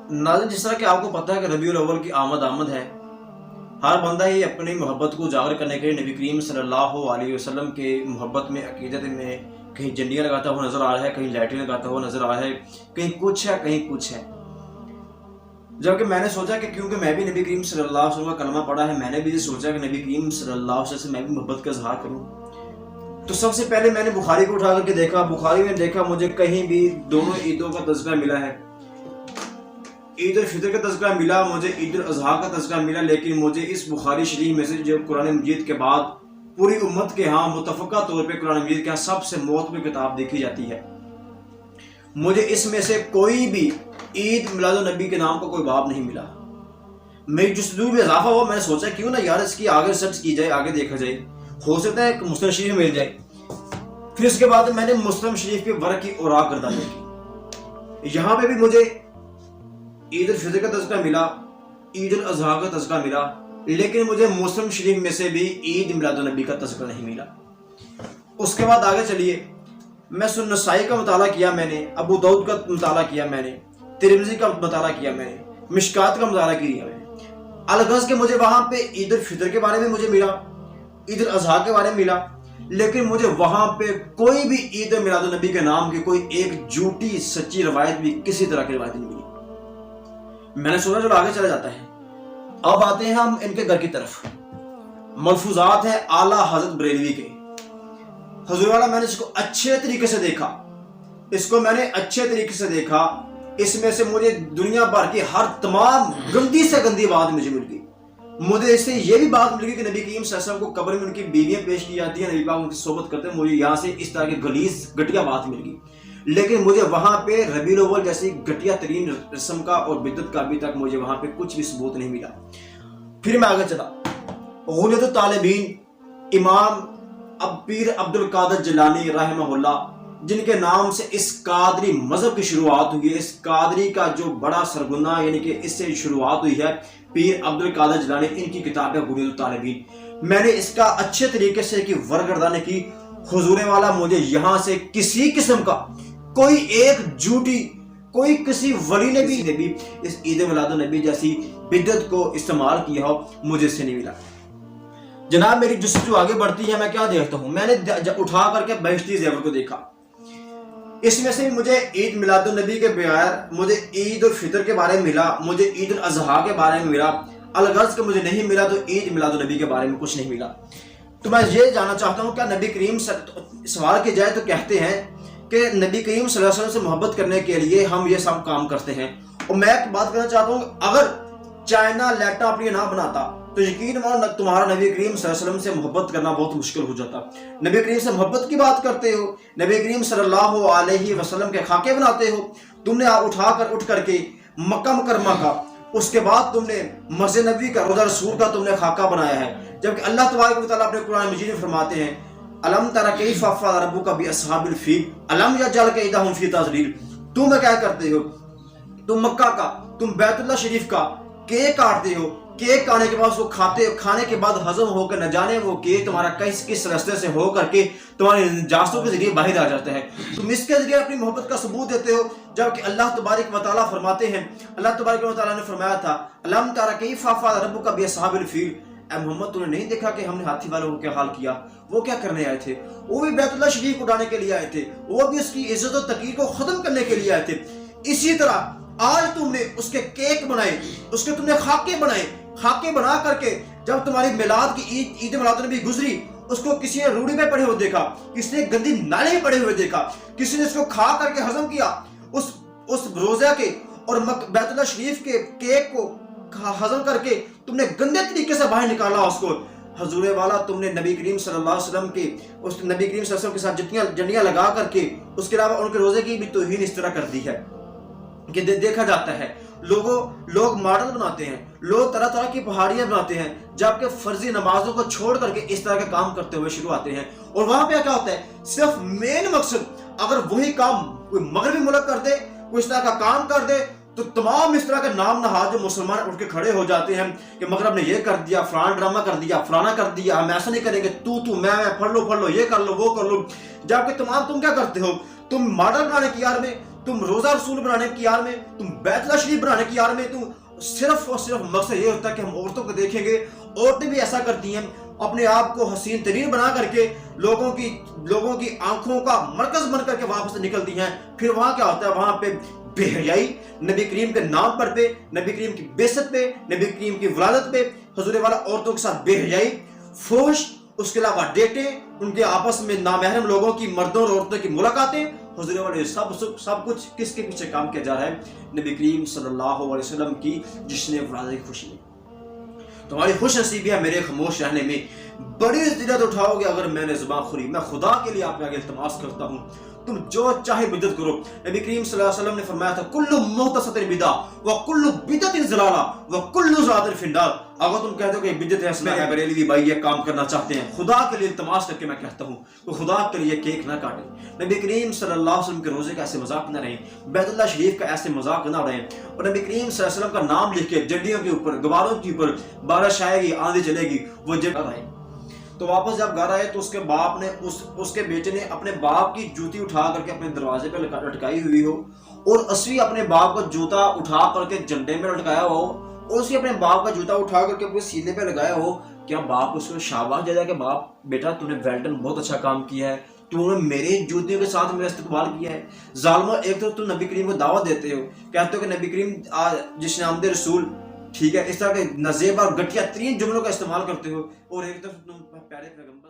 नाज़रीन, जिस तरह कि आपको पता है कि रबीउल अव्वल की आमद है। हर बंदा ही अपनी मोहब्बत को उजागर करने के लिए नबी करीम सल्लल्लाहु अलैहि वसल्लम के मोहब्बत में, अकीदत में कहीं झंडियाँ लगाता हुआ नजर आ रहा है, कहीं लाइटें लगाता हुआ नजर आ रहा है, कहीं कुछ है कहीं कुछ है। जबकि मैंने सोचा कि क्योंकि मैं भी नबी करीम सल्लल्लाहु अलैहि वसल्लम का कलमा पढ़ा है, मैंने भी सोचा कि नबी करीम सल्लल्लाहु अलैहि वसल्लम से मैं भी मोहब्बत का इजहार करूँ। तो सबसे पहले मैंने बुखारी को उठा करके देखा। बुखारी में देखा मुझे कहीं भी दोनों ईदों का तज़किरा मिला है। ईद उल फितर का तज़किरा मिला, मुझे ईद उल अज़हा का तज़किरा मिला, लेकिन मुझे इस बुखारी शरीफ में से जो कुरान मजीद के बाद पूरी उम्मत के यहाँ मुतफ़क़ा तौर पे कुरान मजीद के यहाँ सबसे मोतबर किताब देखी जाती है, मुझे इसमें से कोई भी ईद मिलादुन नबी के नाम का कोई बाब नहीं मिला। मेरी जस्तजू में इजाफा हुआ, मैंने सोचा क्यों ना यार इसकी आगे सर्च की जाए, आगे देखा जाए, हो सकता है मुस्लिम शरीफ मिल जाए। फिर उसके बाद मैंने मुस्लिम शरीफ के वर्क की औराक गर्दानी की। यहाँ पे भी मुझे ईद उल फितर का तज़किरा मिला, ईद उल अज़हा का तज़किरा मिला, लेकिन मुझे मुस्लिम शरीफ में से भी ईद मिलादुन नबी का तज़किरा नहीं मिला। उसके बाद आगे चलिए, मैं सुनन नसाई का मुताला किया, मैंने अबू दाऊद का मुताला किया, मैंने तिरमिज़ी का मुताला किया, मैंने मिशकात का मुताला किया, मैंने अलगज़ के मुझे वहाँ पे ईद उल फितर के बारे में मुझे मिला, ईद उल अज़हा के बारे में मिला, लेकिन मुझे वहाँ पे कोई भी ईद मिलादुन नबी के नाम की कोई एक झूठी सच्ची रवायत भी किसी तरह की रवायत नहीं मिली। मैंने सोचा चलो आगे चला जाता है। अब आते हैं हम इनके घर की तरफ। मलफूजात है आला हजरत बरेलवी के। हुजूर वाला मैंने इसको अच्छे तरीके से देखा, इसको मैंने अच्छे तरीके से देखा। इसमें से मुझे दुनिया भर की हर तमाम गंदी से गंदी बात मुझे मिल गई। मुझे इससे ये भी बात मिल गई कि नबी करीम सल्लल्लाहु अलैहि वसल्लम को कब्र में उनकी बीवियां पेश की जाती है, नबी पाक उनकी सोबत करते हैं। मुझे यहाँ से इस तरह की गलीज घटिया बात मिल गई, लेकिन मुझे वहां पे रबीउल अव्वल जैसी घटिया तरीन रस्म का और बिदअत का अभी तक मुझे वहां पे कुछ भी सबूत नहीं मिला। फिर मैं आगे चला, गुलियतुत तालिबीन इमाम पीर अब्दुल कादिर जिलानी रहमहुल्लाह, जिनके नाम से इस कादरी मजहब की शुरुआत हुई है, इस कादरी का जो बड़ा सरगुना यानी कि इससे शुरुआत हुई है पीर अब्दुल कादिर जिलानी, इनकी किताब है गुलियतुत तालिबीन। मैंने इसका अच्छे तरीके से की वर्गर्दानी की। हुजूर वाला मुझे यहाँ से किसी किस्म का कोई एक झूठी, कोई किसी वली ने भी इस ईद मिलादुन नबी जैसी बिदअत को इस्तेमाल किया हो, मुझे इससे नहीं मिला। जनाब मेरी जुस्तजू आगे बढ़ती है, मैं क्या देखता हूँ, मैंने उठा करके बहिश्ती ज़ेवर को देखा। इसमें से मुझे ईद मिलादुन नबी के बगैर मुझे ईद उल फितर के बारे में मिला, मुझे ईद उल अज़हा के बारे में मिला, अलगज़ के मुझे नहीं मिला, तो ईद मिलादुन नबी के बारे में कुछ नहीं मिला। तो मैं ये जानना चाहता हूँ, क्या नबी करीम सवाल किया जाए तो कहते हैं कि नबी करीम सल्लल्लाहु अलैहि वसल्लम से मोहब्बत करने के लिए हम ये सब काम करते हैं। और मैं एक बात करना चाहता हूँ, अगर चाइना लैपटॉप ये ना बनाता तो यकीन मानो तुम्हारा नबी करीम सल्लल्लाहु अलैहि वसल्लम से मोहब्बत करना बहुत मुश्किल हो जाता। नबी करीम से मोहब्बत की बात करते हो, नबी करीम सल्लल्लाहु अलैहि वसल्लम के खाके बनाते हो, तुमने उठ करके मक्का मुकरमा का, उसके बाद तुमने मस्जिद नबी का, रोज़ा रसूल का तुमने खाका बनाया है। जबकि अल्लाह तबारक व तआला अपने कुरान मजीद में फरमाते हैं, अलम तरा कैफ़ फ़अल रब्बुका बिअस्हाबिल फ़ील अलम यजअल कैदहुम फ़ी तज़लील। तुम क्या करते हो, तुम मक्का का, तुम बैतुल्लाह शरीफ का केक काटते हो, केक काटने के बाद उसको खाते हो, खाने के बाद हजम होकर न जाने वो केक तुम्हारा किस रास्ते से हो करके तुम्हारे जासूस के जरिए बाहर आ जाता है। तुम इसके जरिए अपनी मोहब्बत का सबूत देते हो, जबकि अल्लाह तबारक व तआला फरमाते हैं, अल्लाह तबारक व तआला ने फरमाया था, अलम तरा कैफ़ फ़अल रब्बुका बिअस्हाबिल फ़ील, ऐ मोहम्मद तूने नहीं देखा कि हमने हाथी वालों को क्या हाल किया। वो क्या करने आए थे, वो भी बैतुल्लाह शरीफ उड़ाने के लिए आए थे, वो भी उसकी इज्जत और तकीर को खत्म करने के लिए आए थे। इसी तरह आज तुमने उसके केक बनाए, उसके तुमने खाके बनाए, खाके बना करके जब तुम्हारी मिलाद की ईद मिलाद नबी गुजरी, उसको किसी ने रूढ़ी में पड़े हुए देखा, किसी ने गंदी नाले में पड़े हुए देखा, किसी ने इसको खा करके हजम किया, उस रोजा के और बैतुल्लाह शरीफ के केक को हजम करके तुमने गंदे तरीके से बाहर निकाला उसको। हजूर वाला तुमने नबी करीम सल्लल्लाहु अलैहि वसल्लम के, उस नबी करीम सल्लल्लाहु अलैहि वसल्लम के साथ जितनी जंडियां लगा करके उसके अलावा उनके रोजे की भी तौहीन इस तरह कर दी है कि देखा जाता है लोग मॉडल बनाते हैं, लोग तरह तरह की पहाड़ियां बनाते हैं, जबकि फर्जी नमाजों को छोड़ करके इस तरह के काम करते हुए शुरू आते हैं। और वहां पे क्या होता है, सिर्फ मेन मकसद, अगर वही काम कोई मगरबी मुल्क कर दे, कोई इस तरह का काम कर दे, तो तमाम इस तरह के नाम नहाज जो मुसलमान उठ के खड़े हो जाते हैं कि मगरब ने ये कर दिया, फलाना ड्रामा कर दिया, फलाना कर दिया, हम ऐसा नहीं करेंगे, तू मैं, पढ़ लो, ये कर लो, वो कर लो। जबकि तुम क्या करते हो, तुम मॉडल बनाने की यार में तुम रोजा रसूल बनाने की यार में, तुम बैतुल्लाह शरीफ बनाने की यार में, तुम सिर्फ और सिर्फ मकसद ये होता है कि हम औरतों को देखेंगे। औरतें भी ऐसा करती हैं, अपने आप को हसीन तरीन बना करके लोगों की आंखों का मरकज बन करके वापस से निकलती हैं। फिर वहां क्या होता है, वहां पे बेहयाई, नबी करीम के नाम पर पे, नबी करीम की बेइज्जत पे, नबी करीम की वलादत पे, हुजूर वाला औरतों के साथ बेहयाई, फोश, उसके अलावा डेटें, उनके आपस में नामहरम लोगों की, मर्दों और औरतों की मुलाकातें, हुजूर वाले सब कुछ किसके पीछे काम किया जा रहा है? नबी करीम सल्लल्लाहु अलैहि वसल्लम की जिसने वलादत की खुशी में। तुम्हारी खुश नसीबी है मेरे खामोश रहने में, बड़ी जिद्दत उठाओगे अगर मैंने जुबान खुली। मैं खुदा के लिए आपके आगे इल्तिमास करता हूँ, तुम जो चाहे बिदअत करो। नबी करीम सल्लल्लाहु अलैहि वसल्लम ने फरमाया था, कुल्लु मुहतसतिन बिदा व कुल्लु बिदअतिन ज़लाला व कुल्लु ज़लालतिन फिन्नार। अगर तुम कहते हो कि बिदअत है, इसमें है बरेलवी भाई ये काम करना चाहते हैं, खुदा के लिए इल्तिमास करके मैं कहता हूँ तो खुदा के लिए केक ना काटें। नबी करीम सल्लल्लाहु अलैहि वसल्लम के रोजे का ऐसे मजाक ना रहे, बैतुल्लाह शरीफ का ऐसे मजाक ना रहे, और नबी करीम सल्लल्लाहु अलैहि वसल्लम का नाम लिख के जड्डियों के ऊपर, गबारों के ऊपर बारिश आएगी, आंधी चलेगी, वो जगह आए। तो वापस जब घर आए तो उसके बाप ने उसके बेटे ने अपने बाप की जूती उठा करके अपने दरवाजे पे लटकाई हुई हो, और असवी अपने बाप का जूता उठा करके झंडे में लटकाया हो, और उसने अपने बाप का जूता उठा करके अपने सीने पे लगाया हो। क्या बाप उसको शाबाश दे कि बाप बेटा तूने वेल डन, बहुत अच्छा काम किया है, तूने मेरे जूतियों के साथ मेरा इस्तेमाल किया है। जालिमो, एक तो तुम नबी करीम को दावत देते हो, कहते हो कि नबी करीम जिसने आमदे रसूल, ठीक है, इस तरह के नज़ेब और घटिया तरीन जुमलों का इस्तेमाल करते हो, और एक तरफ तुम प्यारे पैगंबर